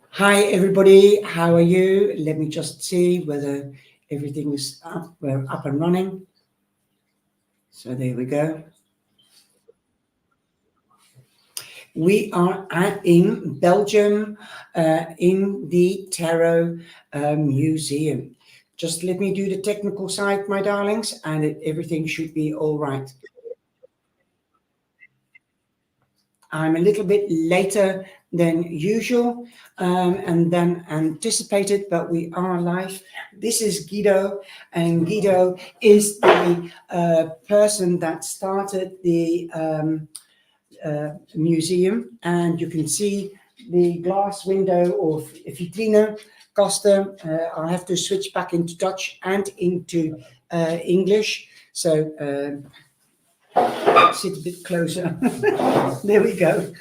Hi everybody, how are you? Let me just see whether everything is up. We're up and running. So there we go. We are in Belgium, in the Tarot Museum. Just let me do the technical side, my darlings, and everything should be all right. I'm a little bit later than usual and than anticipated, but we are live. This is Guido, and Guido is the person that started the museum, and you can see the glass window of vitrine kasten. I'll have to switch back into Dutch and into English. So sit a bit closer. There we go.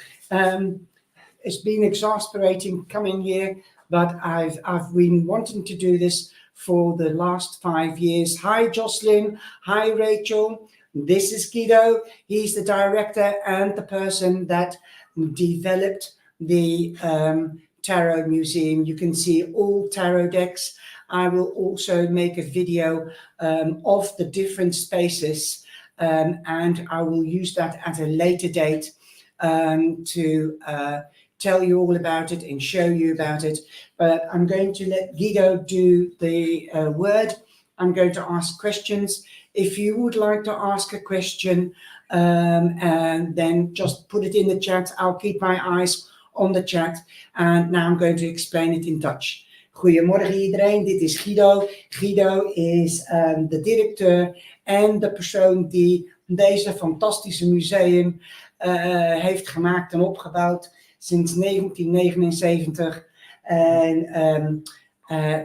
It's been exasperating coming here, but I've been wanting to do this for the last 5 years. Hi, Jocelyn. Hi, Rachel. This is Guido. He's the director and the person that developed the Tarot Museum. You can see all tarot decks. I will also make a video of the different spaces, and I will use that at a later date to tell you all about it and show you about it. But I'm going to let Guido do the word. I'm going to ask questions. If you would like to ask a question, and then just put it in the chat. I'll keep my eyes on the chat. And now I'm going to explain it in Dutch. Goedemorgen iedereen, dit is Guido. Guido is de directeur en de persoon die deze fantastische museum heeft gemaakt en opgebouwd sinds 1979. En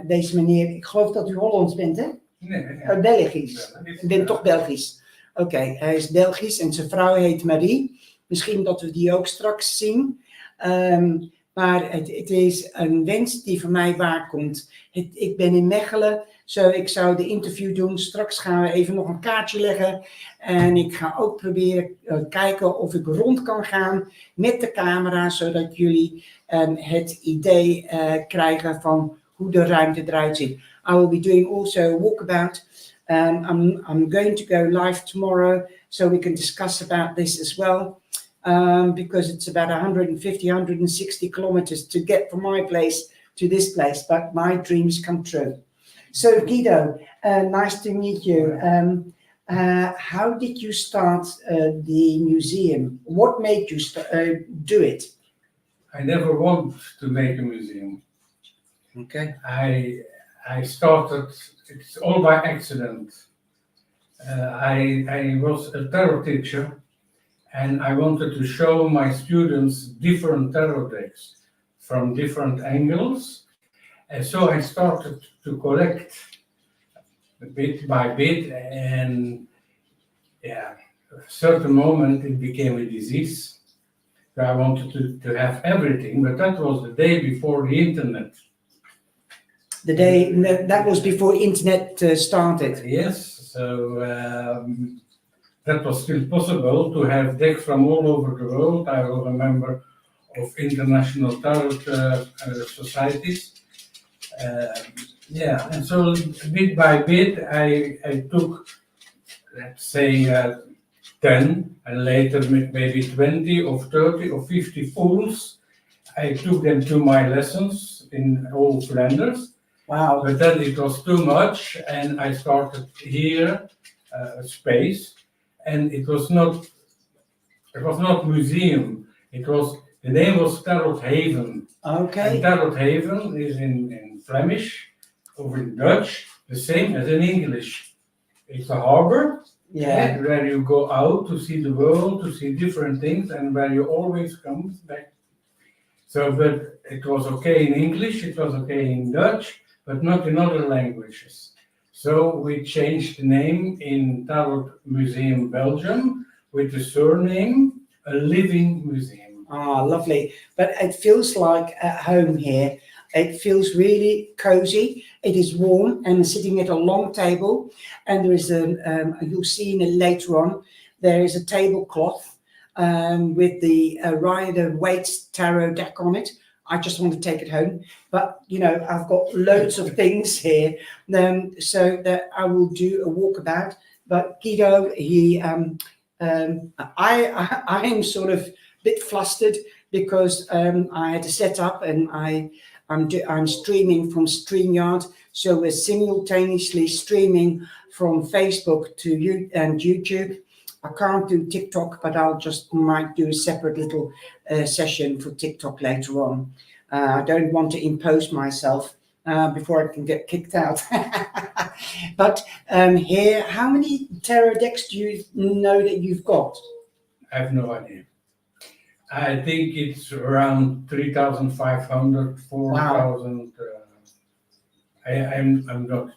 deze meneer, ik geloof dat u Hollands bent, hè? Nee. Belgisch. Ik ben toch Belgisch. Oké, hij is Belgisch en zijn vrouw heet Marie. Misschien dat we die ook straks zien. Maar het is een wens die voor mij waar komt. Ik ben in Mechelen, ik zou de interview doen. Straks gaan we even nog een kaartje leggen. En ik ga ook proberen kijken of ik rond kan gaan met de camera, zodat jullie het idee krijgen van hoe de ruimte eruit ziet. I will be doing also a walkabout. I'm going to go live tomorrow, so we can discuss about this as well. Because it's about 150, 160 kilometers to get from my place to this place, but my dreams come true. So Guido, nice to meet you. How did you start the museum? What made you do it? I never wanted to make a museum. Okay. I started, it's all by accident. I was a tarot teacher, and I wanted to show my students different tarot decks from different angles. And so I started to collect bit by bit, and yeah, at a certain moment it became a disease. So I wanted to have everything, but that was the day before the internet. The day, that was before internet started? Yes, so that was still possible to have decks from all over the world. I was a member of international tarot societies. Yeah, and so bit by bit I took, let's say, 10 and later maybe 20 or 30 or 50 fools. I took them to my lessons in all Flanders. Wow. But then it was too much, and I started here a space, and it was not museum. The name was Tarot Haven. Okay. And Tarot Haven is in Flemish or in Dutch, the same as in English. It's a harbor, yeah, where you go out to see the world, to see different things, and where you always come back. So, but it was okay in English, it was okay in Dutch, but not in other languages. So we changed the name in Tarot Museum Belgium with the surname A Living Museum. Ah, lovely. But it feels like at home here. It feels really cozy. It is warm and sitting at a long table. And there is you'll see in it later on, there is a tablecloth with the Rider Waite tarot deck on it. I just want to take it home, but you know, I've got loads of things here, so that I will do a walkabout. But Guido, I am sort of a bit flustered because I had to set up, and I'm streaming from StreamYard, so we're simultaneously streaming from Facebook to you and YouTube. I can't do TikTok, but I'll just might do a separate little session for TikTok later on. I don't want to impose myself before I can get kicked out. But here, how many tarot decks do you know that you've got? I have no idea. I think it's around 3,500, 4,000. Wow.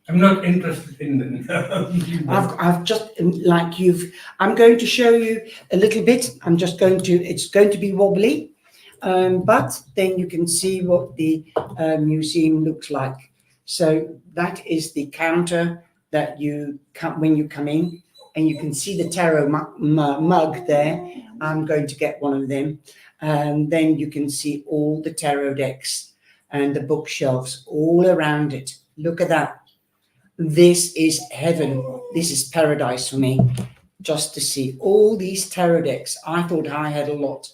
I'm not interested in them. I've just like I'm going to show you a little bit. It's going to be wobbly, but then you can see what the museum looks like. So that is the counter that you come when you come in, and you can see the tarot mug there. I'm going to get one of them, and then you can see all the tarot decks and the bookshelves all around it. Look at that. This is heaven. This is paradise for me, just to see all these tarot decks. I thought I had a lot,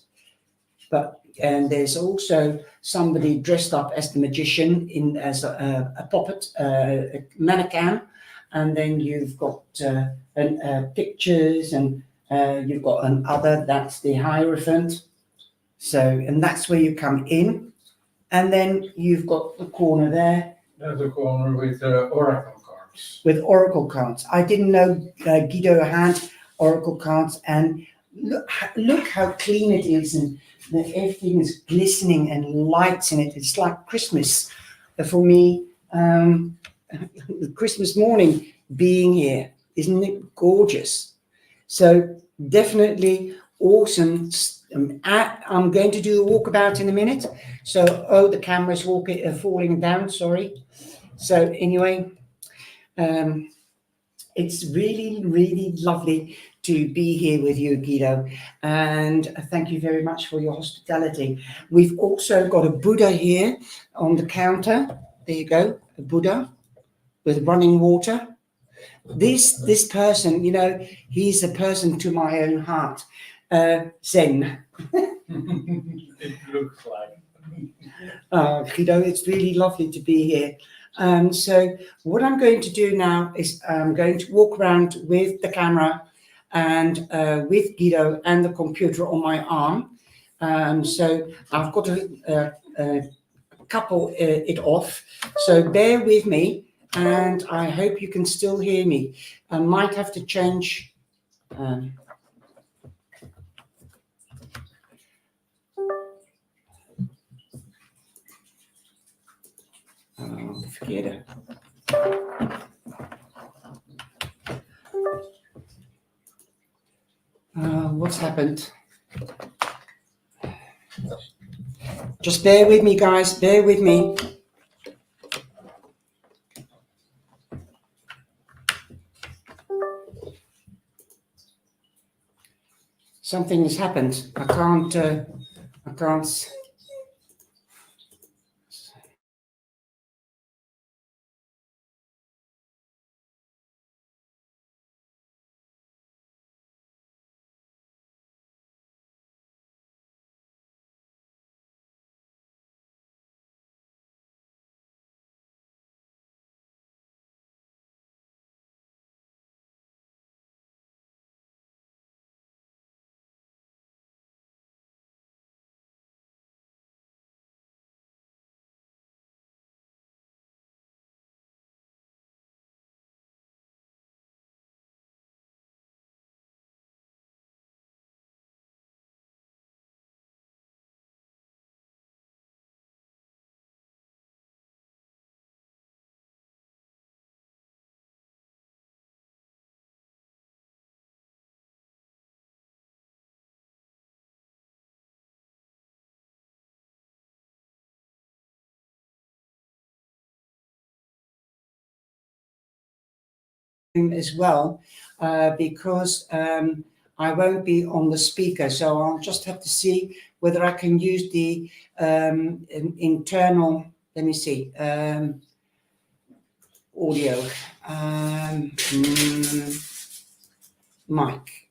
and there's also somebody dressed up as the magician as a puppet, a mannequin, and then you've got pictures, and you've got another. That's the Hierophant. So, and that's where you come in, and then you've got the corner there. There's a corner with oracle cards. With oracle cards. I didn't know Guido had oracle cards, and look how clean it is, and everything is glistening and lights in it. It's like Christmas for me. Christmas morning being here, isn't it gorgeous? So definitely awesome. I'm going to do a walkabout in a minute. So, the camera's falling down, sorry. So anyway, it's really, really lovely to be here with you, Guido. And thank you very much for your hospitality. We've also got a Buddha here on the counter. There you go, a Buddha with running water. This person, you know, he's a person to my own heart. Zen. It looks like. Guido, it's really lovely to be here. So what I'm going to do now is I'm going to walk around with the camera and with Guido and the computer on my arm. So I've got to couple it off. So bear with me, and I hope you can still hear me. I might have to change. Forget it. What's happened? Just bear with me, guys. Bear with me. Something has happened. I can't. as well, because I won't be on the speaker, so I'll just have to see whether I can use the internal, let me see, audio, mic.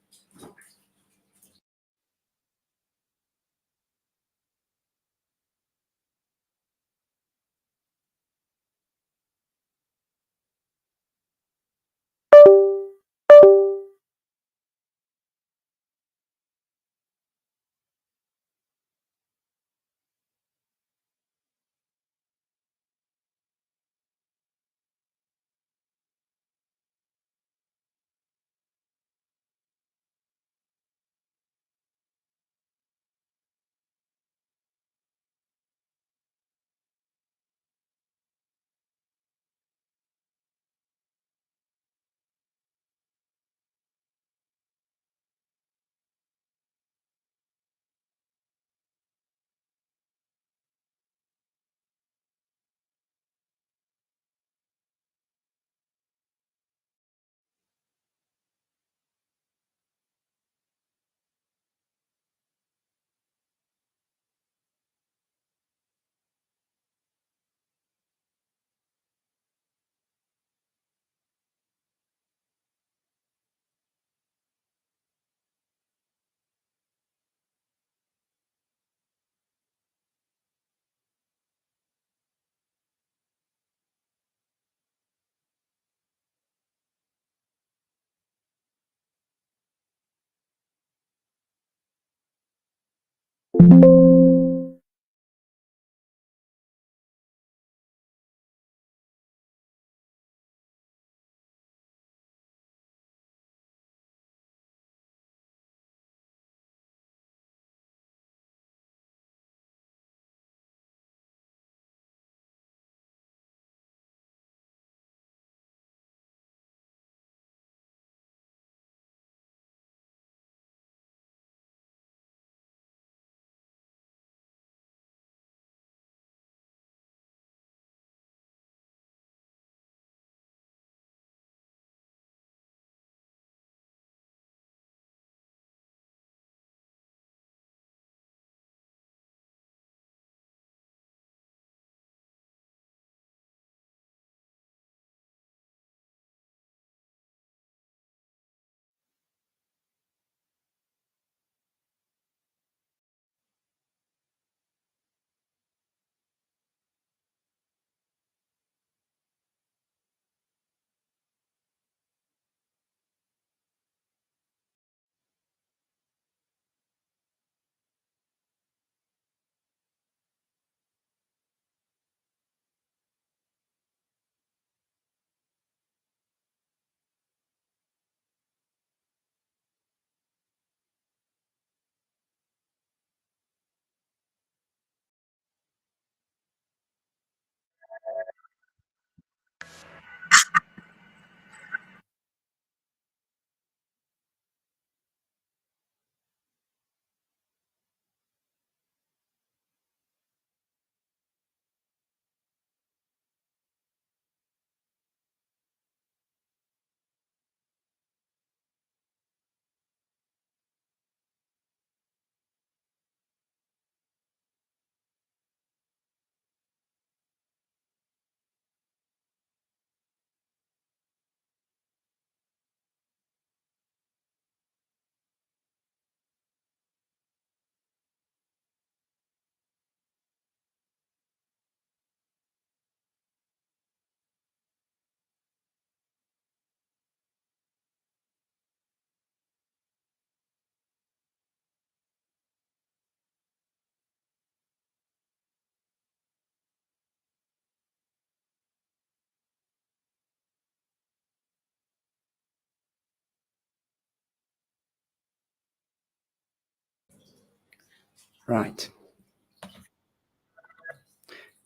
Right.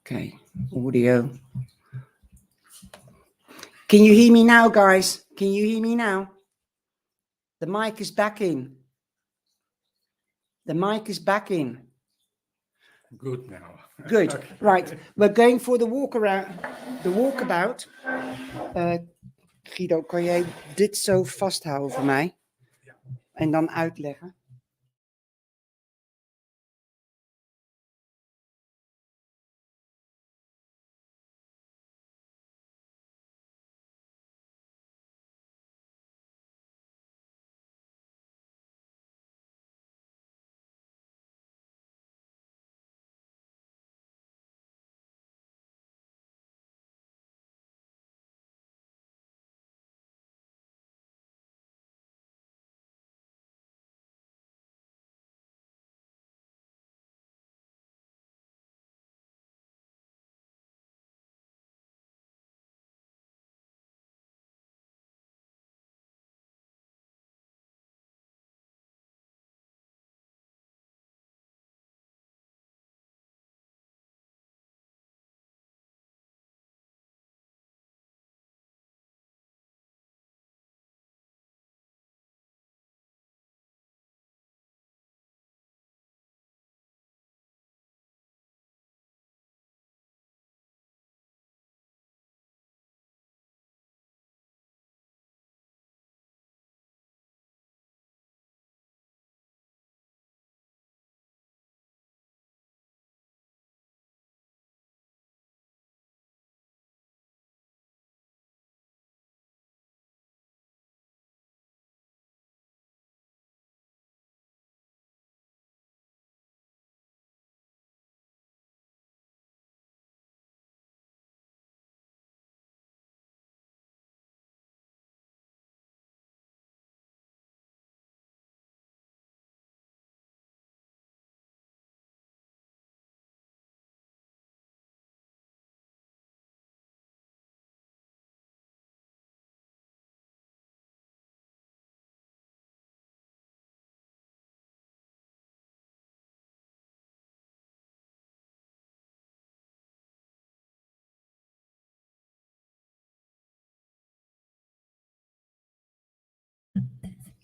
Okay, audio. Can you hear me now, guys? Can you hear me now? The mic is back in. The mic is back in. Good now. Good. Okay. Right. We're going for the walk around, the walkabout. Guido, kan jij dit zo vasthouden voor mij? Ja. En dan uitleggen?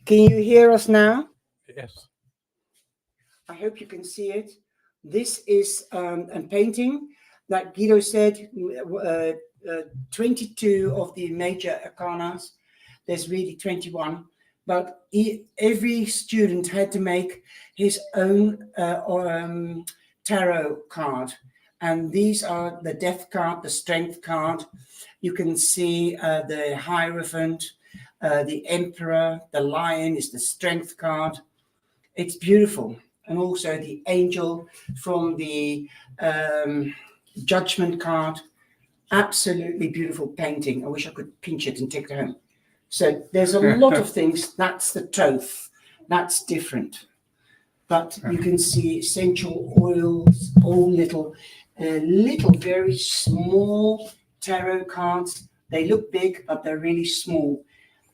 Can you hear us now? Yes. I hope you can see it. This is a painting that Guido said 22 of the major arcanas. There's really 21, but every student had to make his own tarot card. And these are the death card, the strength card. You can see the Hierophant, the Emperor, the Lion is the strength card. It's beautiful. And also the angel from the judgment card. Absolutely beautiful painting. I wish I could pinch it and take it home. So there's a lot of things. That's the Thoth. That's different. But you can see essential oils, all little very small tarot cards. They look big, but they're really small.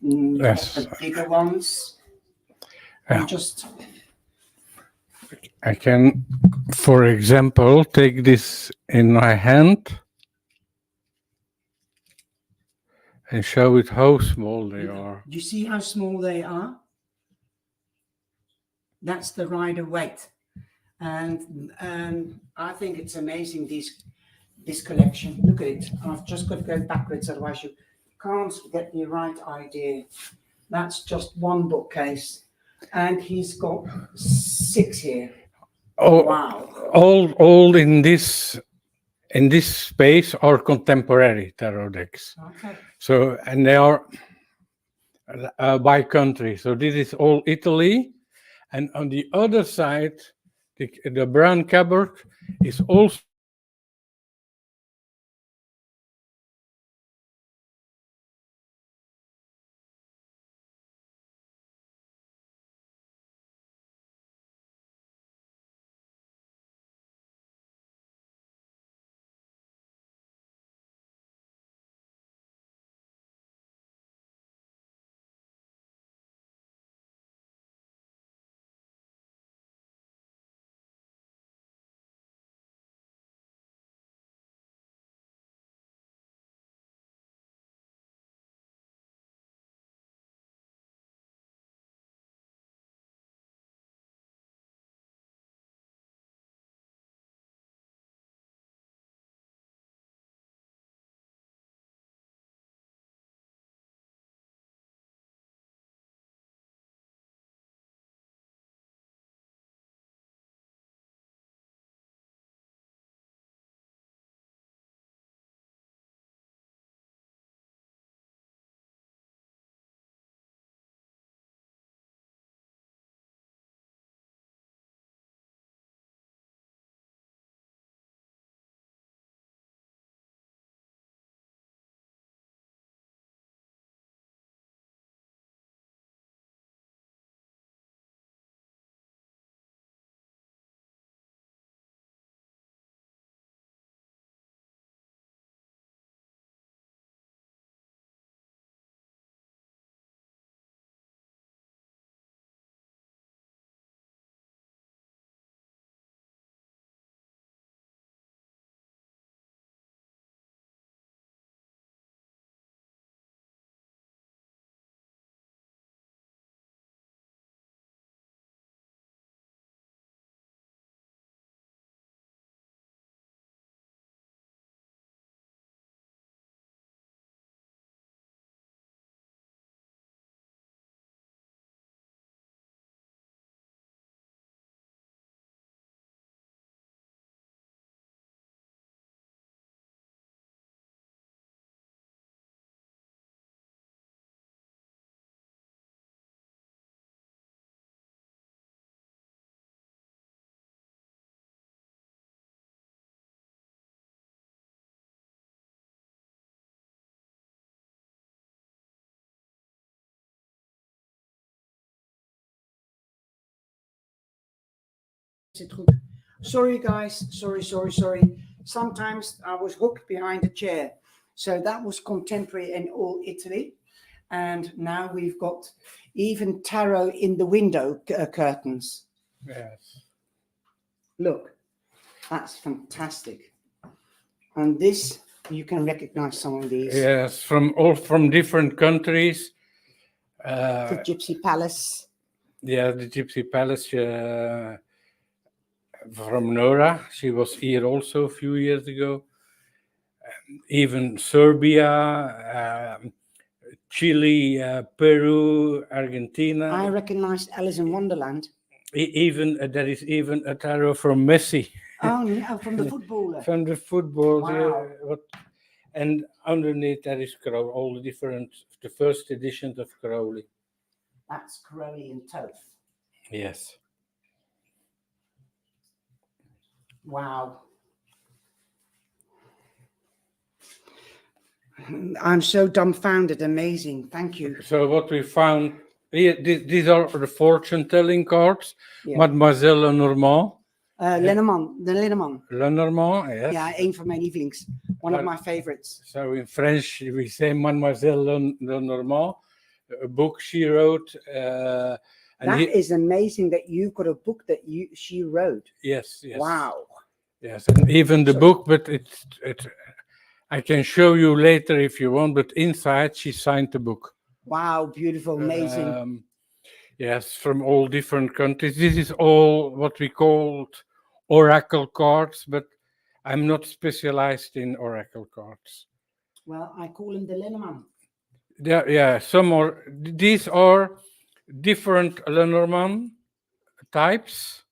Yes. The bigger ones. And just... I can, for example, take this in my hand and show it how small they are. Do you see how small they are? That's the Rider-Waite. And I think it's amazing, this collection. Look at it. I've just got to go backwards, otherwise you can't get the right idea. That's just one bookcase. And he's got 6 here. Oh, Wow. All in this space are contemporary tarot decks. Okay. So, and they are by country. So this is all Italy. And on the other side, the brown cupboard is also Is it goed? Sorry guys, sorry. Sometimes I was hooked behind a chair. So that was contemporary in all Italy. And now we've got even tarot in the window curtains. Yes. Look, that's fantastic. And this, you can recognize some of these. Yes, from different countries. The Gypsy Palace. Yeah, the Gypsy Palace from Nora. She was here also a few years ago. Even Serbia, Chile, Peru, Argentina. I recognized Alice in Wonderland. Even there is even a tarot from Messi. Oh, no, from the footballer. From the football. Wow. And underneath there is Crowley, all the different, the first editions of Crowley. That's Crowley and Toth. Yes. Wow. I'm so dumbfounded. Amazing. Thank you. So what we found here, these are the fortune-telling cards. Yeah. Mademoiselle Lenormand. Lenormand, de Lenormand. Lenormand, yes. Ja, een van mijn lievelings. One of my favorites. So in French we say Mademoiselle Lenormand, a book she wrote. That is amazing that you've got a book that she wrote. Yes. Wow. Yes, and even the book, but I can show you later if you want, but inside she signed the book. Wow, beautiful, amazing. Yes, from all different countries. This is all what we called oracle cards, but I'm not specialized in oracle cards. Well, I call them the Lenormand. Yeah, these are different Lenormand types,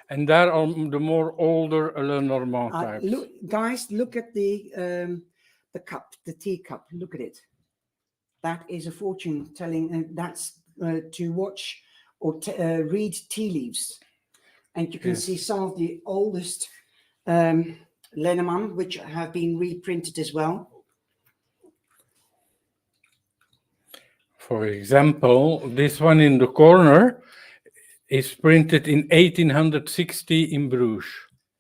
and there are the more older Lenormand types. Look, guys, look at the cup, the tea cup. Look at it. That is a fortune telling. That's to watch or read tea leaves, and you can see some of the oldest Lenormand, which have been reprinted as well. For example, this one in the corner is printed in 1860 in Bruges.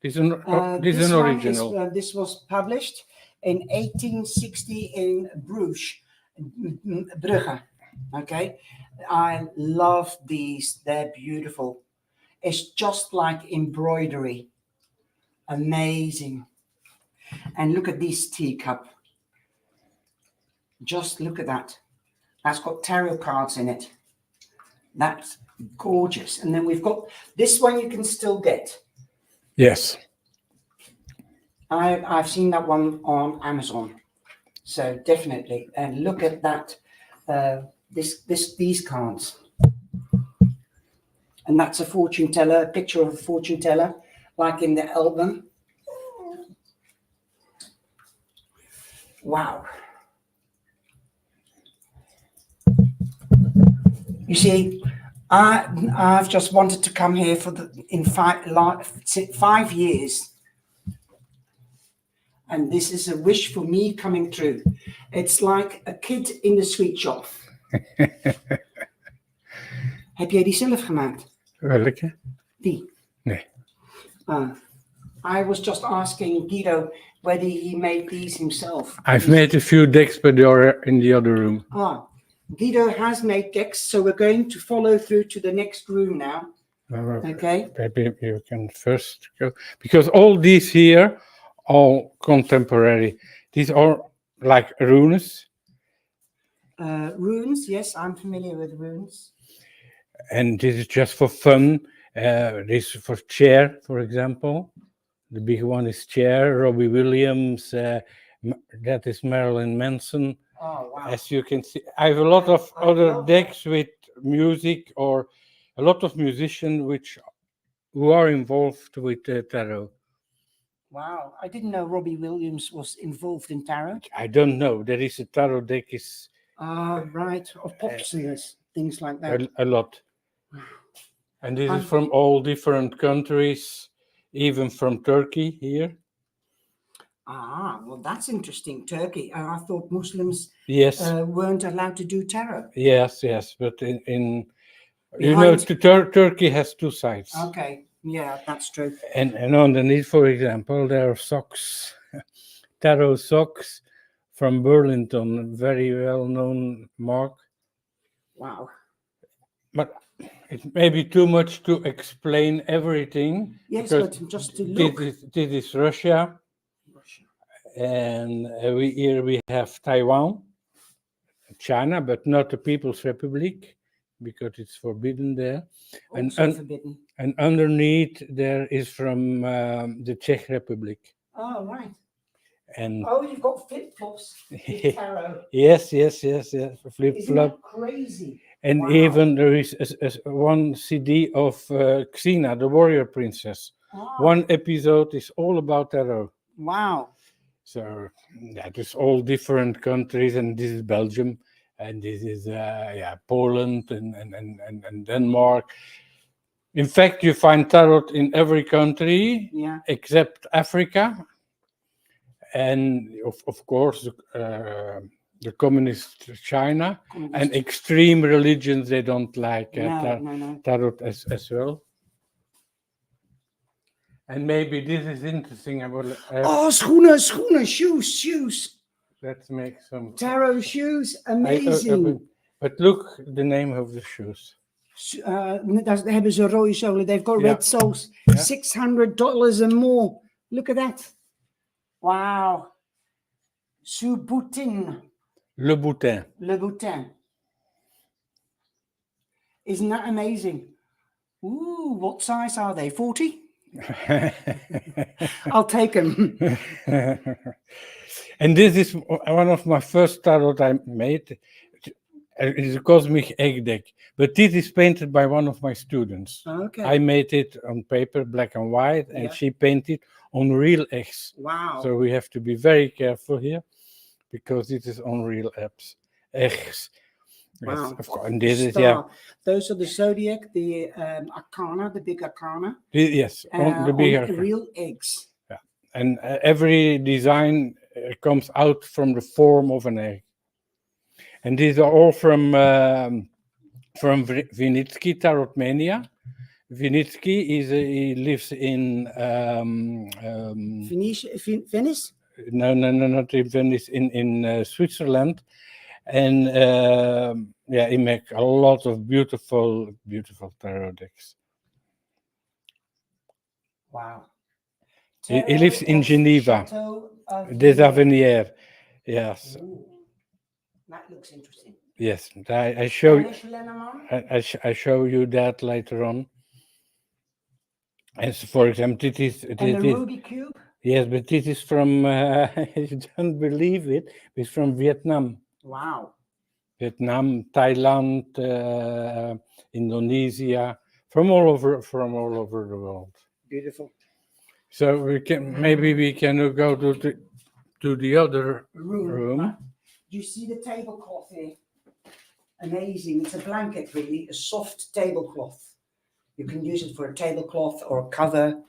This is an original. This was published in 1860 in Bruges, Brugge. Okay, I love these. They're beautiful. It's just like embroidery. Amazing. And look at this teacup. Just look at that. That's got tarot cards in it. That's gorgeous. And then we've got this one you can still get. Yes. I've seen that one on Amazon. So definitely. And look at that. These cards. And that's a fortune teller, a picture of a fortune teller, like in the album. Wow. You see, I've just wanted to come here for in 5 years. And this is a wish for me coming true. It's like a kid in the sweet shop. Heb jij die zelf gemaakt? Welke? Die? Nee. I was just asking Guido whether he made these himself. I've made a few decks, but they are in the other room. Guido has made decks, so we're going to follow through to the next room now. Okay. Maybe you can first go, because all these here, all contemporary. These are like runes. Runes, yes, I'm familiar with runes. And this is just for fun. This is for chair, for example. The big one is chair. Robbie Williams. That is Marilyn Manson. Oh, wow. As you can see, I have a lot of other decks with music, or a lot of musicians who are involved with tarot. Wow, I didn't know Robbie Williams was involved in tarot. I don't know. There is a tarot deck right, of pop singers, things like that. A lot. And this is from all different countries, even from Turkey here. Well, that's interesting. Turkey. I thought Muslims weren't allowed to do tarot. Yes, but in Turkey has two sides. Okay, Yeah, that's true. And underneath, for example, there are socks, tarot socks from Burlington, very well-known mark. Wow. But it may be too much to explain everything. Yes, because but just to look. this is Russia, Russia. and here we have Taiwan, China, but not the People's Republic, because it's forbidden there. Also forbidden. And underneath there is from the Czech Republic. Oh, right. And oh, you've got flip-flops with tarot. yes, flip-flop. Isn't that crazy? And wow. Even there is one CD of Xena, the warrior princess. Oh. One episode is all about tarot. Wow. So that is all different countries, and this is Belgium, and this is Poland and Denmark. In fact, you find tarot in every country except Africa, and of course the communist China and extreme religions. They don't like tarot as well. And maybe this is interesting. Schoenen, shoes. Let's make some tarot shoes, amazing. But look, the name of the shoes. Daar hebben ze rode zolen. They've got red soles. $600 and more. Look at that. Wow. Suboutin. Le Boutin. Le Boutin. Isn't that amazing? Ooh, what size are they? 40? I'll take them. And this is one of my first tarot I made. It's a cosmic egg deck, but this is painted by one of my students. Okay. I made it on paper, black and white, and she painted on real eggs. Wow. So we have to be very careful here, because it is on real eggs. Wow. Yes, of course. And this is, those are the zodiac, the arcana, the big arcana. Yes, on the big arcana. Real eggs. Yeah. And every design comes out from the form of an egg. And these are all from Vinitsky, Tarotmania. Vinitsky he lives in Venice? No, not in Venice, in Switzerland. And he makes a lot of beautiful tarot decks. Wow. He lives in Geneva, des Avenirs. Yes. Ooh. That looks interesting. Yes, I show you that later on. As for example, this is the ruby cube. Yes, but this is from you don't believe it. It's from Vietnam. Wow. Vietnam, Thailand, Indonesia, from all over the world. Beautiful. So we can go to the other room. You see the tablecloth here? Amazing. It's a blanket, really, a soft tablecloth. You can use it for a tablecloth or a cover.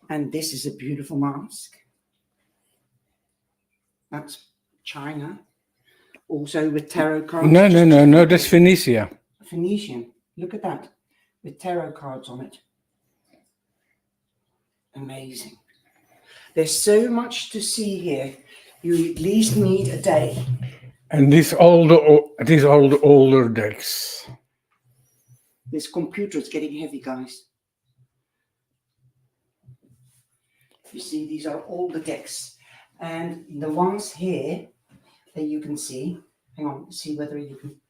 And this is a beautiful mask. That's China. Also with tarot cards. No, that's Phoenicia. Phoenician. Look at that. With tarot cards on it. Amazing. There's so much to see here. You at least need a day. And these all the older decks. This computer is getting heavy, guys. You see, these are all the decks. And the ones here that you can see, hang on, see whether you can,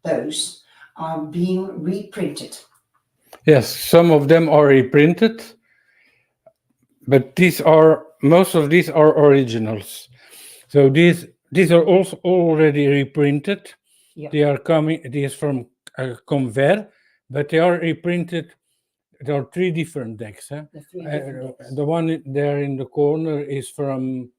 those are being reprinted. Yes, some of them are reprinted, but most of these are originals. So these are also already reprinted. Yeah. They are coming, these from Convert, but they are reprinted. There are three different decks. Huh? The one there in the corner is from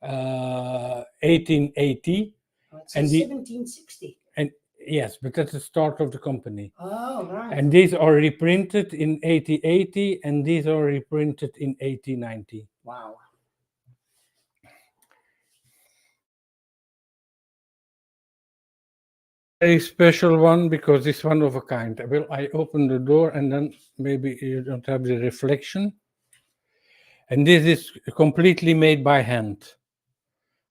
1880. Oh, it says 1760. And yes, but that's the start of the company. Oh, right. And these are reprinted in 1880, and these are reprinted in 1890. Wow. very special one because it's one of a kind. I open the door and then maybe you don't have the reflection. And this is completely made by hand.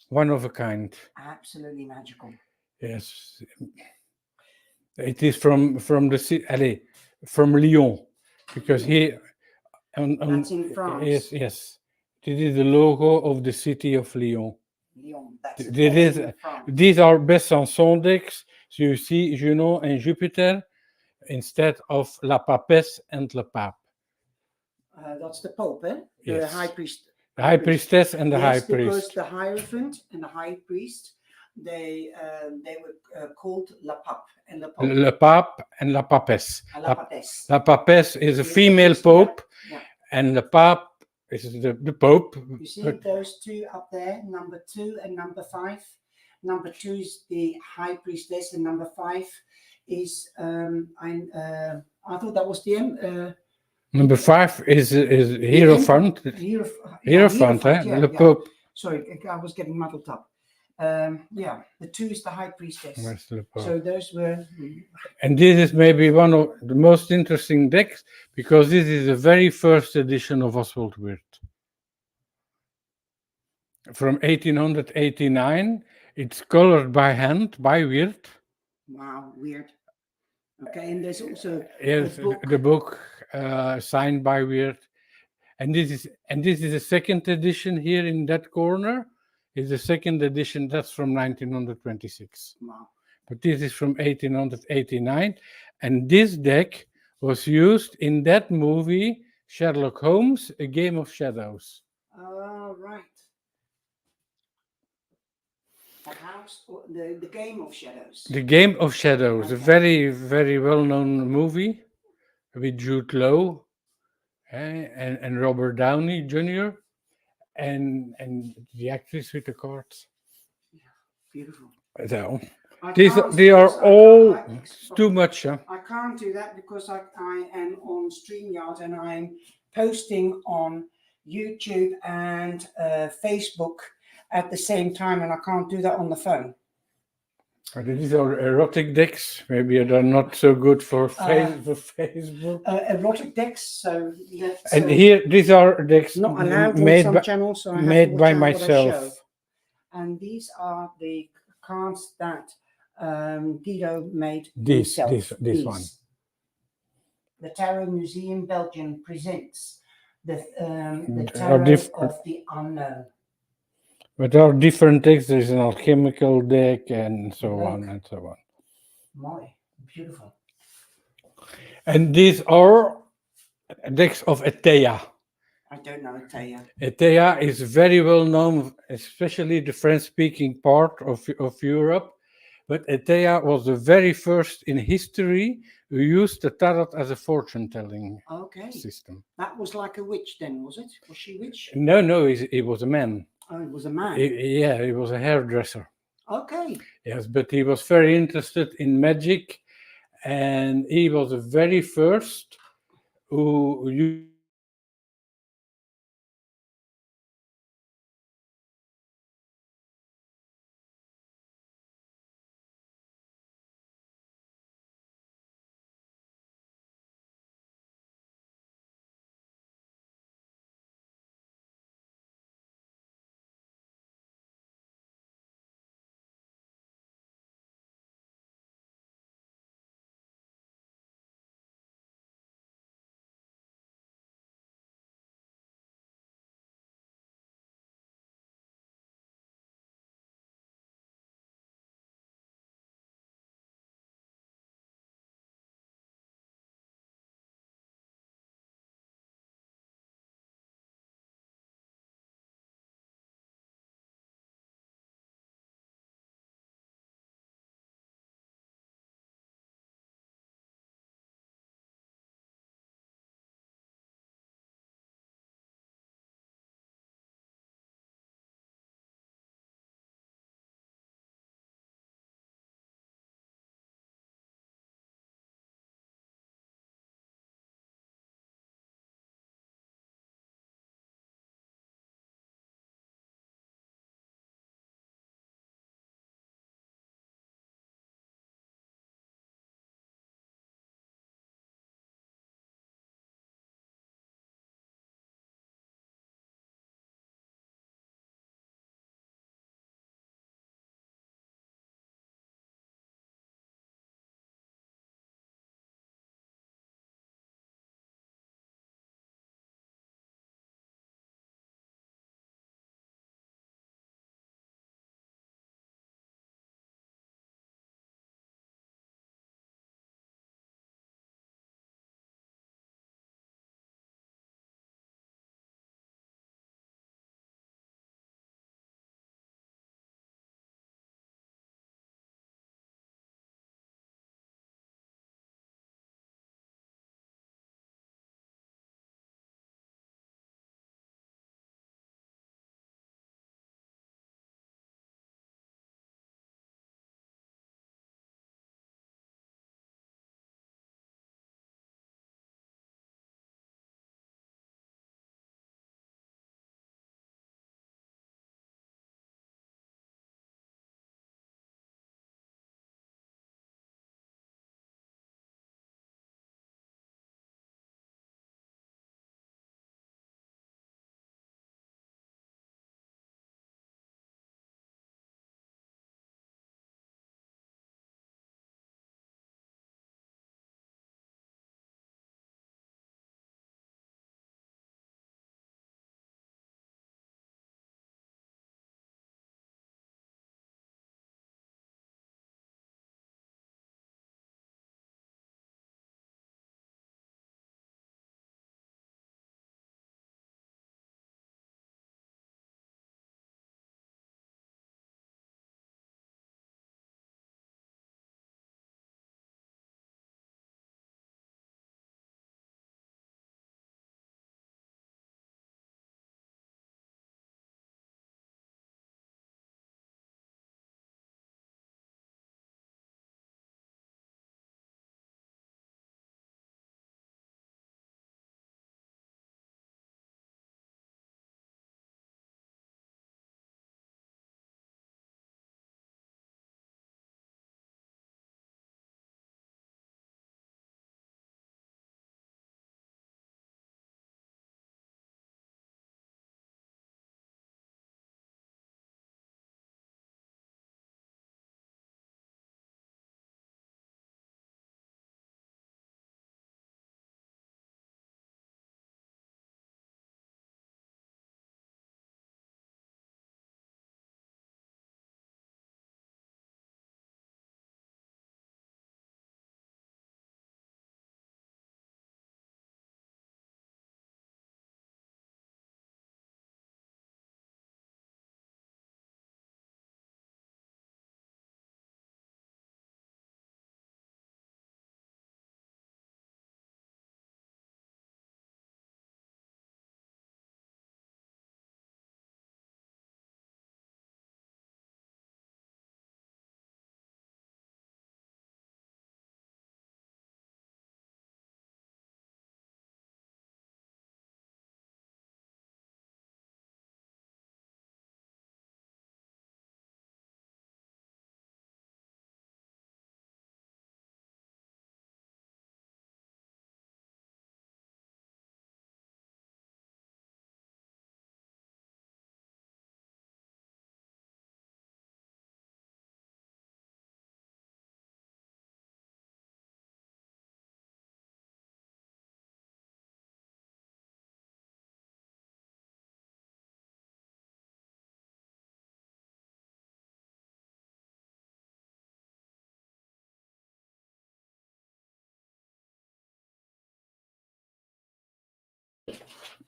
One of a kind. Absolutely magical. Yes. It is from from Lyon, because here That's in France. yes. This is the logo of the city of Lyon. Lyon. That's In France. These are Besançon decks. So you see Juno and Jupiter instead of La Papesse and Le Pape. That's the Pope, eh? The Yes. high priest. The high priestess and the Yes, high because priest. the Hierophant and the high priest, they were called La Pape and the Pope. Le Pape and La Papesse. La Papesse. La Papesse is a female pope, Yeah. and the Pape is the Pope. You see those two up there, number 2 and number 5. Number 2 is the high priestess, and number 5 is I thought that was the Number 5 is Hierophant. Hierophant, the Pope. Sorry, I was getting muddled up. The 2 is the high priestess. So those were. And this is maybe one of the most interesting decks because this is the very first edition of Oswald Weird. From 1889, it's colored by hand by Weird. Wow, Weird. Okay, and there's also the book signed by Weird, and this is the second edition here in that corner. Is the second edition that's from 1926. Wow. But this is from 1889, and this deck was used in that movie Sherlock Holmes: A Game of Shadows. Oh, right. That house, the Game of Shadows. The Game of Shadows, a very, very well-known movie with Jude Law and Robert Downey Jr. and the actress with the cards. Yeah, beautiful. So they are all too much. Huh? I can't do that because I am on StreamYard and I'm posting on YouTube and Facebook at the same time, and I can't do that on the phone. These are erotic decks. Maybe they're not so good for Facebook. Erotic decks. So here, these are decks not allowed on some channels. So I made by myself. And these are the cards that Guido made This himself. This one. The Tarot Museum Belgium presents the Tarot of the Unknown. But there are different decks. There's an alchemical deck and so on and so on. My, beautiful. And these are decks of Etea. I don't know Etea. Etea is very well known, especially the French-speaking part of Europe. But Etea was the very first in history who used the tarot as a fortune-telling system. That was like a witch then, was it? Was she a witch? No, he was a man. Oh, it was a man? He was a hairdresser. Okay. Yes, but he was very interested in magic, and he was the very first who used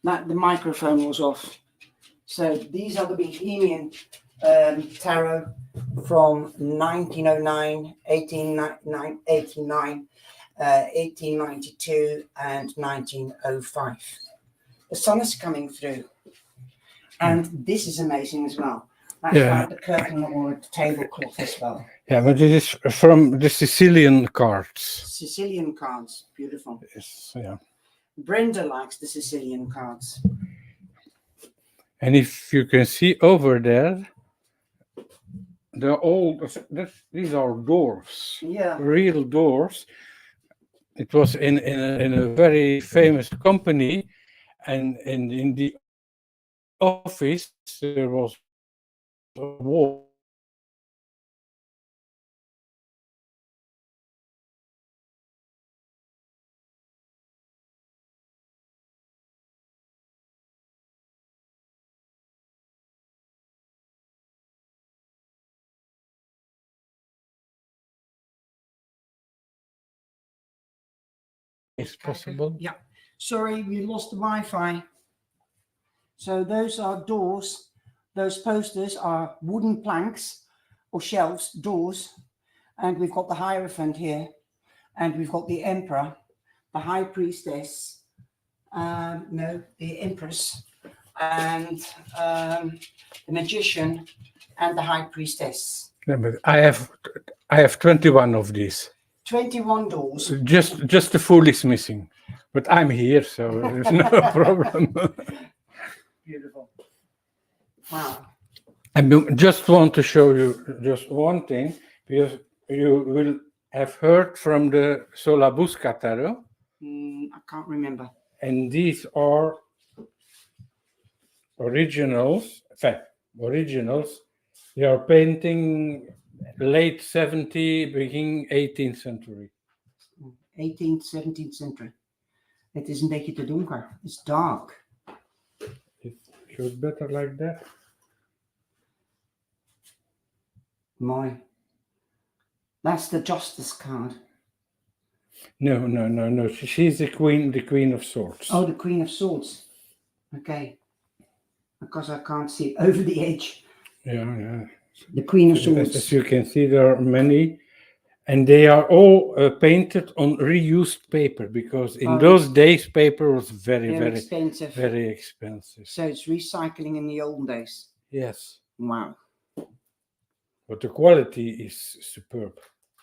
That the microphone was off. So these are the Bohemian tarot from 1909, 1889, 1892 and 1905. The sun is coming through. And this is amazing as well. That's like the curtain or the tablecloth as well. Yeah, but this is from the Sicilian cards. Sicilian cards, beautiful. Yes, yeah. Brenda likes the Sicilian cards. And if you can see over there, these are doors. Yeah. Real doors. It was in a very famous company, and in the office there was a wall. Is possible. Yeah. Sorry, we lost the Wi-Fi. So those are doors. Those posters are wooden planks or shelves, doors. And we've got the Hierophant here. And we've got the Emperor, the High Priestess, the Empress, and the Magician, and the High Priestess. Yeah, but I have 21 of these. 21 doors. Just the Fool is missing, but I'm here, so there's no problem. Beautiful. Wow. I just want to show you just one thing, because you will have heard from the Solabusca tarot. I can't remember. And these are originals. They are painting late 17th, beginning 18th century. 18th, 17th century. Het is een beetje te donker. It's dark. It shows better like that. Mooi. That's the Justice card. No. She's the Queen of Swords. Oh, the Queen of Swords. Okay. Because I can't see over the edge. Yeah. The Queen of Swords. As you can see, there are many, and they are all painted on reused paper, because in those days paper was very expensive. Very expensive. So it's recycling in the olden days. Yes. Wow. But the quality is superb.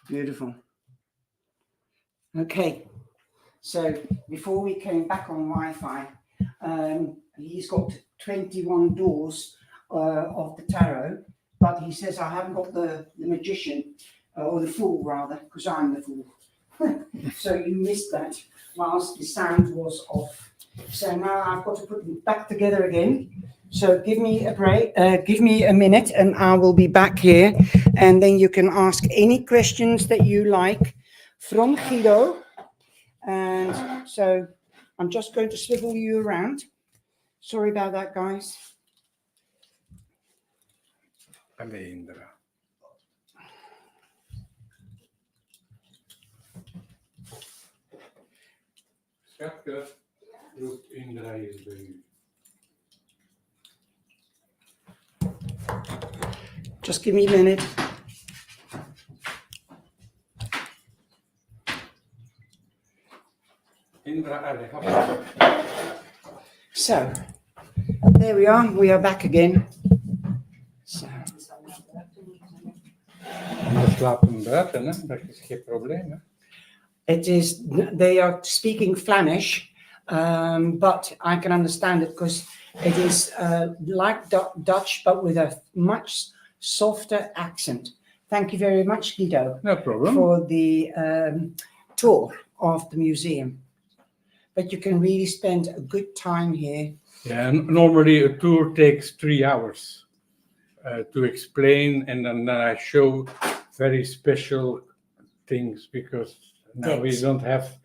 Beautiful. Okay. So before we came back on Wi-Fi, he's got 21 doors of the tarot, but he says I haven't got the Magician, or the Fool rather, because I'm the Fool. So you missed that whilst the sound was off. So now I've got to put them back together again. So give me a break, give me a minute, and I will be back here, and then you can ask any questions that you like from Guido. And so I'm just going to swivel you around. Sorry about that, guys. Allee, Indra. Schatje, roept Indra is bij u. Just give me a minute. Indra, So, there we are. We are back again. So. slapen buiten, hè? Dat is geen probleem. Hè? It is, they are speaking Flemish, but I can understand it because it is like Dutch, but with a much softer accent. Thank you very much, Guido, No problem. for the tour of the museum. But you can really spend a good time here. Yeah, and normally a tour takes 3 hours to explain, and then I show very special things, because now we don't have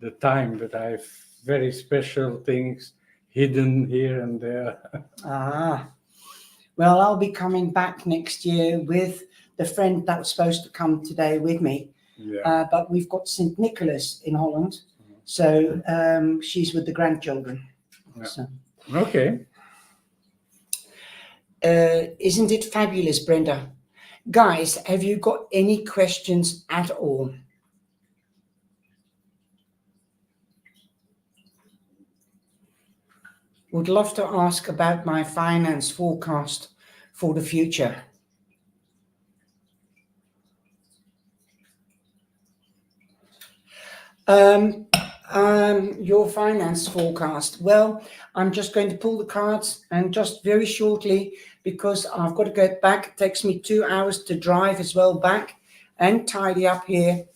the time, but I have very special things hidden here and there. Well, I'll be coming back next year with the friend that was supposed to come today with me. Yeah. But we've got St. Nicholas in Holland, so she's with the grandchildren. Yeah. So, Okay. isn't it fabulous, Brenda? Guys, have you got any questions at all? Would love to ask about my finance forecast for the future. Your finance forecast. Well, I'm just going to pull the cards and just very shortly, because I've got to go back. It takes me 2 hours to drive as well back and tidy up here.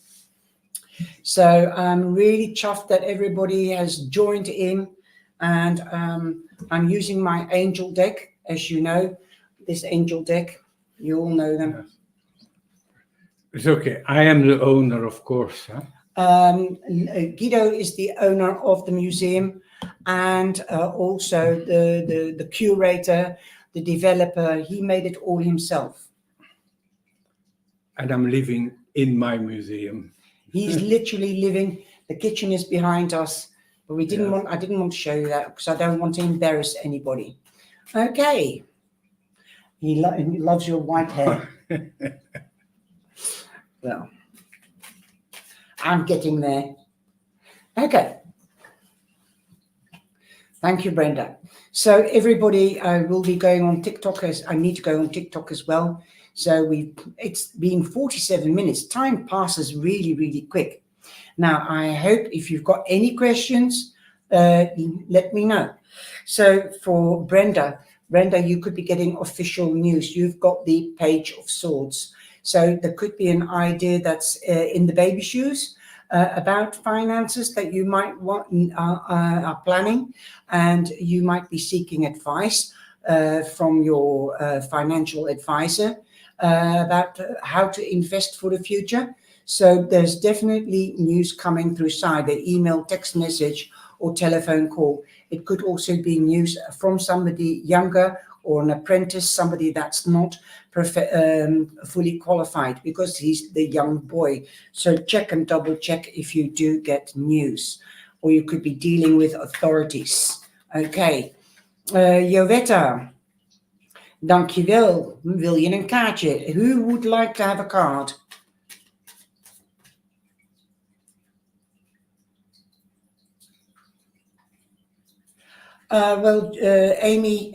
So I'm really chuffed that everybody has joined in, and I'm using my angel deck, as you know, this angel deck. You all know them. Yes. It's okay. I am the owner, of course. Huh? Guido is the owner of the museum, and also the curator, the developer. He made it all himself. And I'm living in my museum. He's literally living. The kitchen is behind us, but we didn't want. I didn't want to show you that because I don't want to embarrass anybody. Okay. He loves your white hair. Well, I'm getting there. Okay. Thank you, Brenda. So everybody will be going on TikTok. I need to go on TikTok as well. So it's been 47 minutes. Time passes really, really quick. Now, I hope if you've got any questions, let me know. So for Brenda, you could be getting official news. You've got the Page of Swords. So there could be an idea that's in the baby shoes about finances that you might want are planning, and you might be seeking advice from your financial advisor about how to invest for the future. So there's definitely news coming through either email, text message, or telephone call. It could also be news from somebody younger or an apprentice, somebody that's not fully qualified, because he's the young boy. So check and double check if you do get news, or you could be dealing with authorities. Okay. Jovetta, dankjewel. Wil je een kaartje? Who would like to have a card? Amy,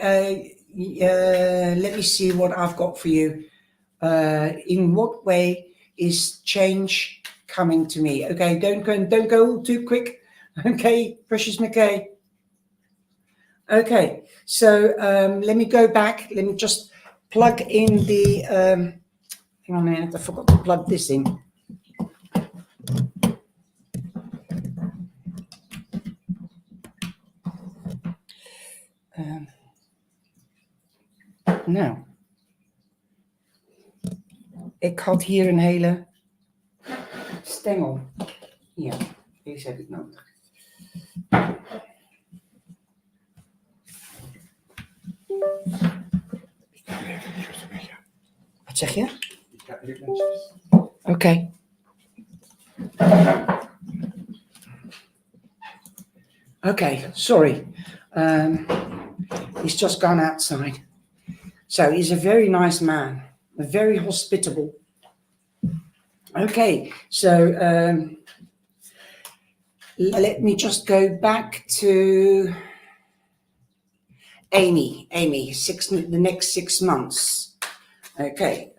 let me see what I've got for you. In what way is change coming to me? Okay, don't go too quick. Okay, Precious McKay. Okay, so let me go back. Let me just plug in the. Hang on a minute, I forgot to plug this in. Nou, ik had hier een hele stengel. Ja, deze heb ik nodig. Wat zeg je? Oké. Okay, sorry. He's just gone outside. So he's a very nice man, very hospitable. Okay, so let me just go back to Amy, the next 6 months. Okay,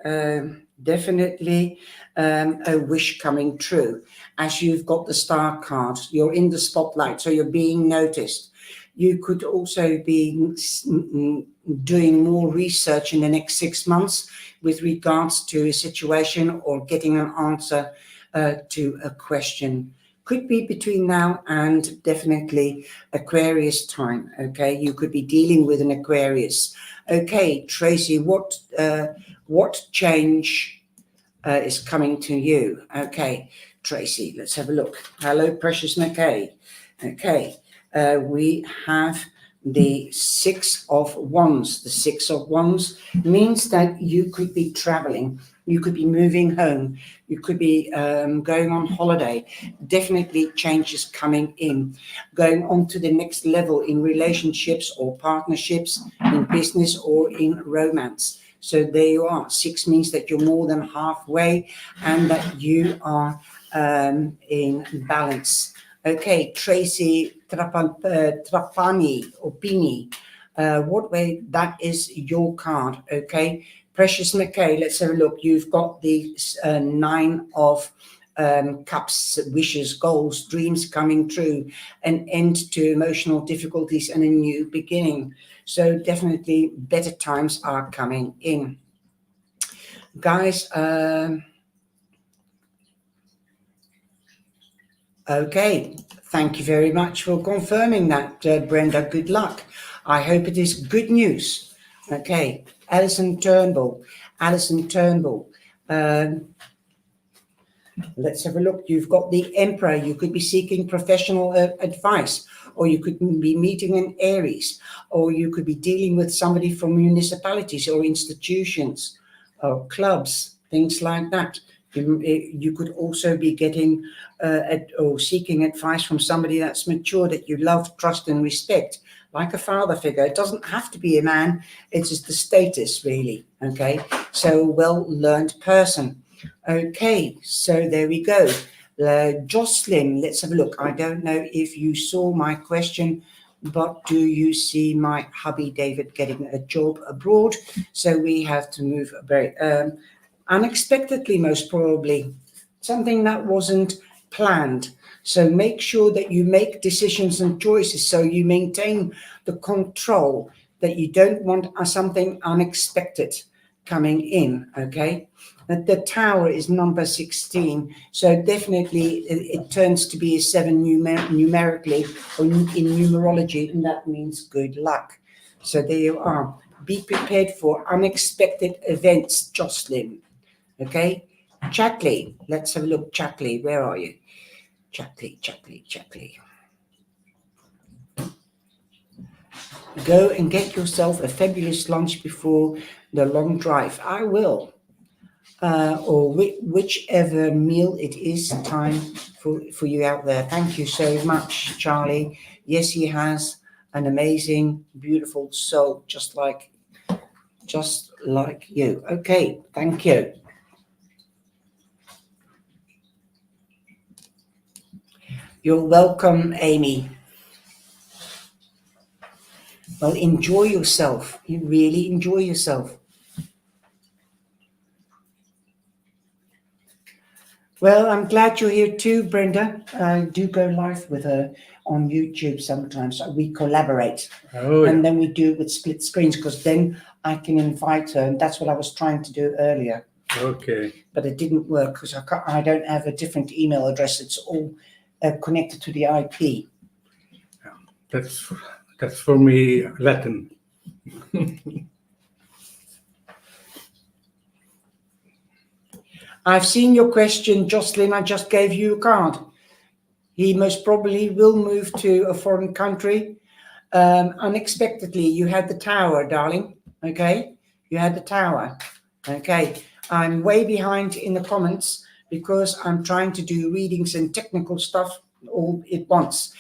definitely a wish coming true. As you've got the star card, you're in the spotlight, so you're being noticed. You could also be doing more research in the next 6 months with regards to a situation or getting an answer to a question. Could be between now and definitely Aquarius time. Okay, you could be dealing with an Aquarius. Okay, Tracy, what change is coming to you? Okay, Tracy, let's have a look. Hello, Precious McKay. Okay, we have the 6 of Wands. The 6 of Wands means that you could be traveling. You could be moving home. You could be going on holiday. Definitely changes coming in. Going on to the next level in relationships or partnerships, in business or in romance. So there you are. 6 means that you're more than halfway and that you are in balance. Okay, Tracy Trapani or Pini. What way? That is your card. Okay, Precious McKay. Let's have a look. You've got the 9 of cups, wishes, goals, dreams coming true, an end to emotional difficulties and a new beginning. So definitely better times are coming in. Guys, okay, thank you very much for confirming that, Brenda. Good luck. I hope it is good news. Okay, Alison Turnbull. Let's have a look. You've got the Emperor. You could be seeking professional advice, or you could be meeting an Aries, or you could be dealing with somebody from municipalities or institutions or clubs, things like that. You could also be getting or seeking advice from somebody that's mature, that you love, trust, and respect, like a father figure. It doesn't have to be a man. It's just the status, really. Okay, so well-learned person. Okay, so there we go. Jocelyn, let's have a look. I don't know if you saw my question, but do you see my hubby David getting a job abroad? So we have to move very unexpectedly, most probably, something that wasn't planned. So make sure that you make decisions and choices so you maintain the control, that you don't want something unexpected coming in. Okay, the Tower is number 16, so definitely it turns to be a 7 numerically or in numerology, and that means good luck. So there you are. Be prepared for unexpected events, Jocelyn. Okay, Chatley, let's have a look. Chatley, where are you? Chatley. Go and get yourself a fabulous lunch before the long drive. I will. Or whichever meal it is time for you out there. Thank you so much, Charlie. Yes, he has an amazing, beautiful soul, just like you. Okay, thank you. You're welcome, Amy. Well, enjoy yourself. You really enjoy yourself. Well, I'm glad you're here too, Brenda. I do go live with her on YouTube sometimes. We collaborate. Oh, and then we do it with split screens, because then I can invite her, and that's what I was trying to do earlier. okay. But it didn't work because I don't have a different email address. It's all connected to the IP. That's for me Latin. I've seen your question, Jocelyn. I just gave you a card. He most probably will move to a foreign country unexpectedly. You had the Tower, darling. Okay, you had the Tower. Okay, I'm way behind in the comments because I'm trying to do readings and technical stuff all at once.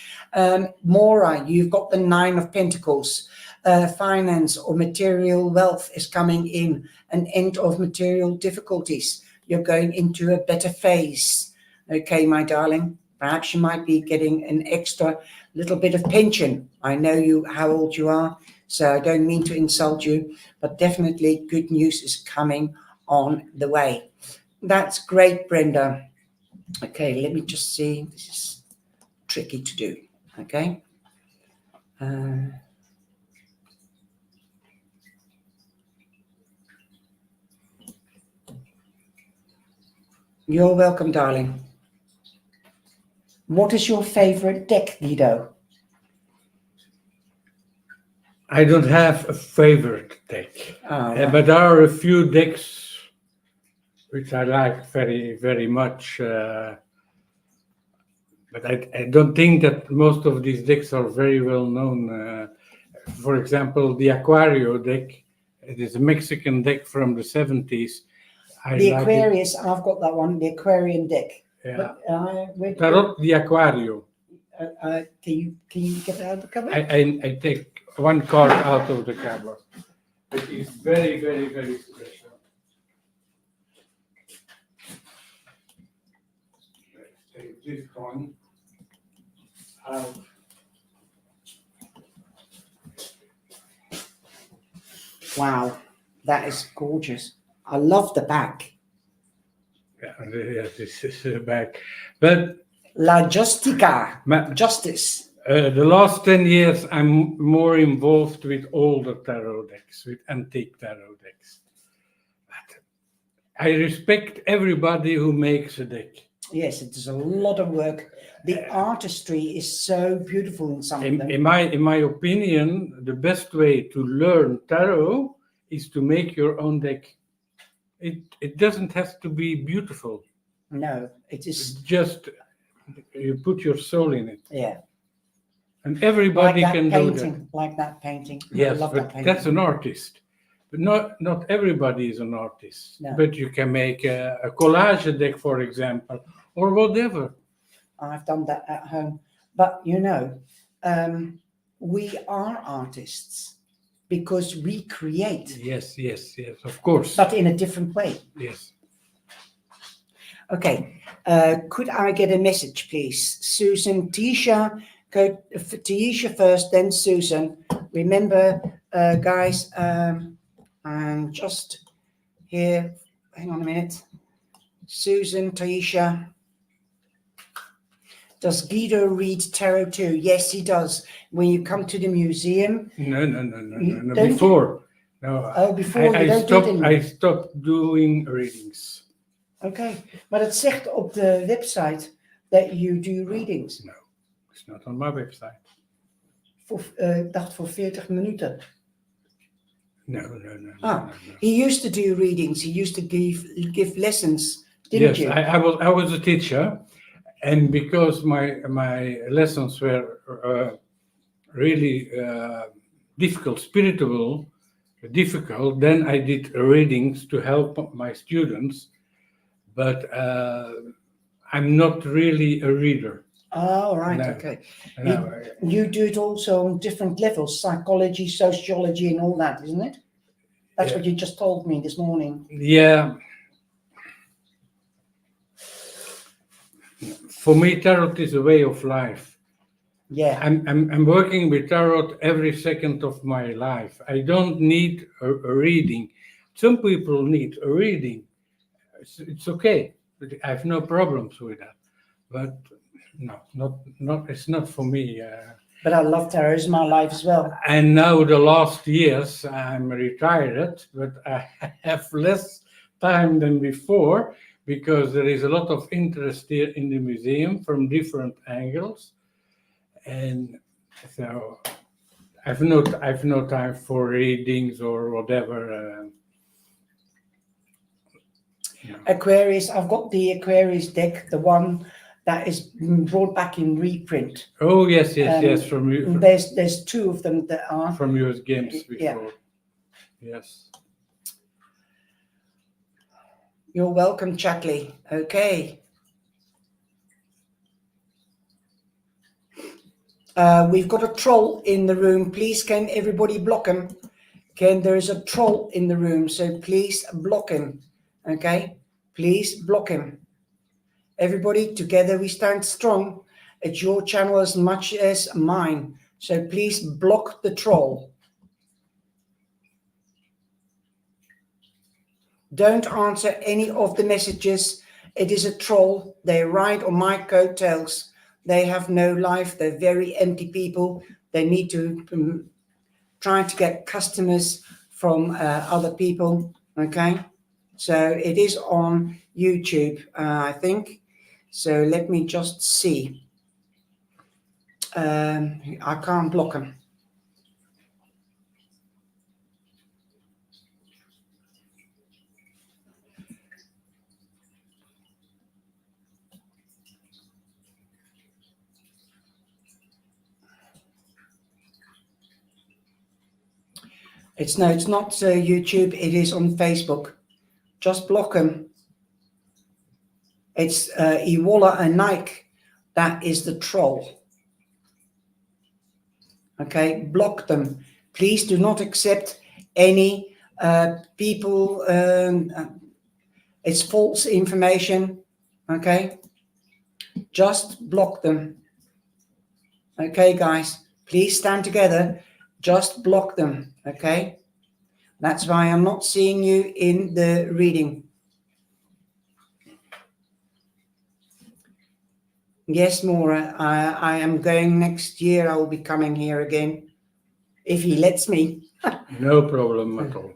Maura, you've got the 9 of Pentacles. Finance or material wealth is coming in. An end of material difficulties. You're going into a better phase. Okay, my darling. Perhaps you might be getting an extra little bit of pension. I know you how old you are, so I don't mean to insult you, but definitely good news is coming on the way. That's great, Brenda. Okay, let me just see. This is tricky to do. Okay. You're welcome, darling. What is your favorite deck, Guido? I don't have a favorite deck, Right. but there are a few decks which I like very, very much. But I don't think that most of these decks are very well known. For example, the Aquario deck. It is a Mexican deck from the 70s. I The like Aquarius, I've got that one, the Aquarian deck. it. Yeah. But, Tarot di Aquario. can you get it out of the cover? I take one card out of the cover. It is very, very, very special. Let's take this one out. Wow, that is gorgeous. I love the back. Yeah, this is the back. But La Justica, Ma- justice. the last 10 years, I'm more involved with older tarot decks, with antique tarot decks. But I respect everybody who makes a deck. Yes, it is a lot of work. The artistry is so beautiful in some of them. In my opinion, the best way to learn tarot is to make your own deck. It doesn't have to be beautiful. No, it It's is, just you put your soul in it, yeah. and everybody Like that can do that. painting, like that painting. I Yes, love that but painting. that's an artist. But not everybody is an artist. No. But you can make a collage deck, for example, or whatever. I've done that at home. But you know, we are artists because we create, Yes, of course. but in a different way. Yes. Okay, could I get a message, please? Susan, Tisha, go for Tisha first, then Susan. Remember, guys, I'm just here. Hang on a minute. Susan, Tisha. Does Guido read tarot too? Yes, he does. When you come to the museum. No. Don't Before. No. Oh, before you don't do it anymore. I stopped doing readings. Okay, maar het zegt op de website that you do readings. No, it's not on my website. Ik dacht voor 40 minuten. No. He used to do readings. He used to give lessons, didn't Yes, you? I was a teacher, and because my lessons were really difficult, then I did readings to help my students. But I'm not really a reader. Oh, right, No. okay. No. You do it also on different levels, psychology, sociology, and all that, isn't it? That's Yeah. what you just told me this morning. Yeah. For me, tarot is a way of life. Yeah. I'm working with tarot every second of my life. I don't need a reading. Some people need a reading. It's okay. I have no problems with that. But no, not. It's not for me. But I love tarot. It's my life as well. And now the last years I'm retired, but I have less time than before because there is a lot of interest here in the museum from different angles, and so I've no time for readings or whatever. Aquarius. I've got the Aquarius deck, the one that is brought back in reprint. Oh yes, from you. There's two of them that are From US Games before. Yeah. Yes. You're welcome, Chatley. Okay. We've got a troll in the room. Please, can everybody block him? Okay, there is a troll in the room, so please block him. Okay, please block him. Everybody, together we stand strong. It's your channel as much as mine, so please block the troll. Don't answer any of the messages. It is a troll. They ride on my coattails. They have no life. They're very empty people. They need to try to get customers from other people. Okay, so it is on YouTube, I think. So let me just see. I can't block them. It's not YouTube. It is on Facebook. Just block them. It's Iwola and Nike. That is the troll. Okay, block them. Please do not accept any people. It's false information. Okay, just block them. Okay, guys, please stand together. Just block them. Okay, that's why I'm not seeing you in the reading. Yes, Maura, I am going next year. I will be coming here again, if he lets me. No problem at all.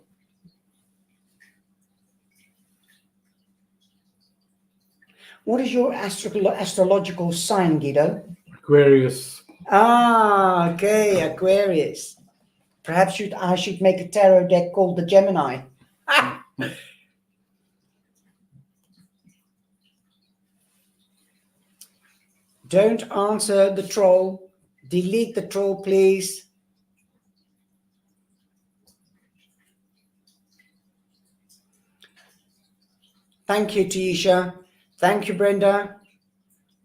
What is your astrological sign, Guido? Aquarius. Ah, okay, Aquarius. Perhaps I should make a tarot deck called the Gemini. Don't answer the troll. Delete the troll, please. Thank you, Taisha. Thank you, Brenda.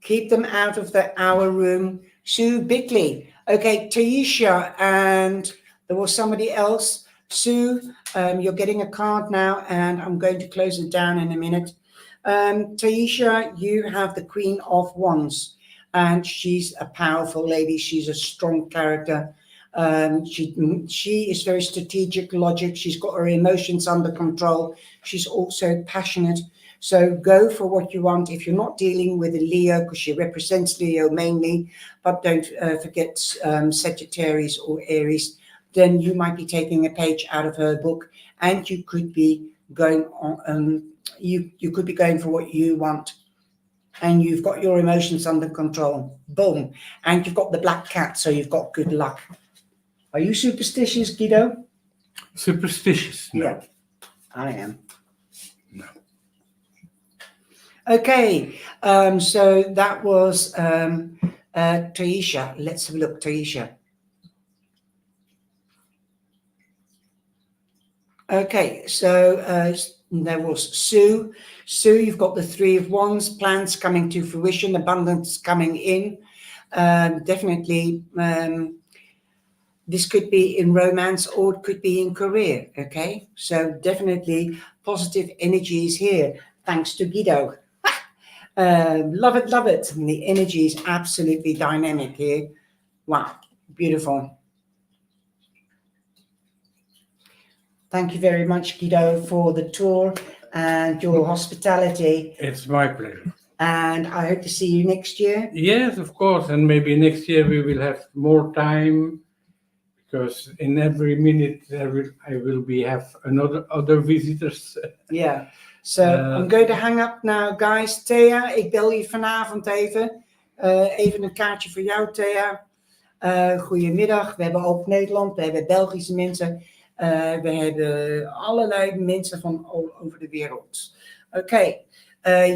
Keep them out of our room. Sue Bickley. Okay, Taisha, and there was somebody else. Sue, you're getting a card now, and I'm going to close it down in a minute. Taisha, you have the Queen of Wands, and she's a powerful lady. She's a strong character. She is very strategic, logic. She's got her emotions under control. She's also passionate. So go for what you want. If you're not dealing with a Leo, because she represents Leo mainly, but don't forget Sagittarius or Aries, then you might be taking a page out of her book, and you could be going on. You could be going for what you want, and you've got your emotions under control. Boom, and you've got the black cat, so you've got good luck. Are you superstitious, Guido? Superstitious? No. Yeah, I am. No. Okay, so that was Taisha. Let's have a look, Taisha. Okay, so there was Sue. Sue, you've got the Three of Wands, plans coming to fruition, abundance coming in. Definitely, this could be in romance or it could be in career, okay? So definitely positive energies here, thanks to Guido. Love it, love it. And the energy is absolutely dynamic here. Wow, beautiful. Thank you very much, Guido, for the tour and your hospitality. It's my pleasure. And I hope to see you next year. Yes, of course. And maybe next year we will have more time, because in every minute I will have other visitors. Yeah. So I'm going to hang up now, guys. Thea, ik bel je vanavond even. Even een kaartje voor jou, Thea. Goedemiddag. We hebben ook Nederland, we hebben Belgische mensen. We hebben allerlei mensen van over de wereld. Oké.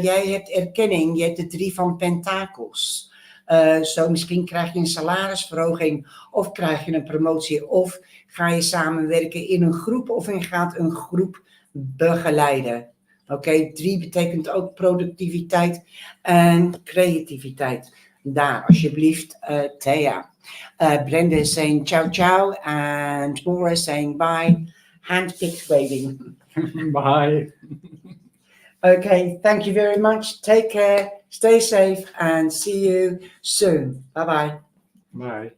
Jij hebt erkenning. Je hebt de 3 van Pentakels. Zo misschien krijg je een salarisverhoging, of krijg je een promotie, of ga je samenwerken in een groep, of je gaat een groep begeleiden. Oké, 3 betekent ook productiviteit en creativiteit. Daar, alsjeblieft, Thea. Brenda is saying ciao ciao, and Maura is saying bye. Handpicked waving. Bye. Okay, thank you very much. Take care, stay safe, and see you soon. Bye-bye. Bye.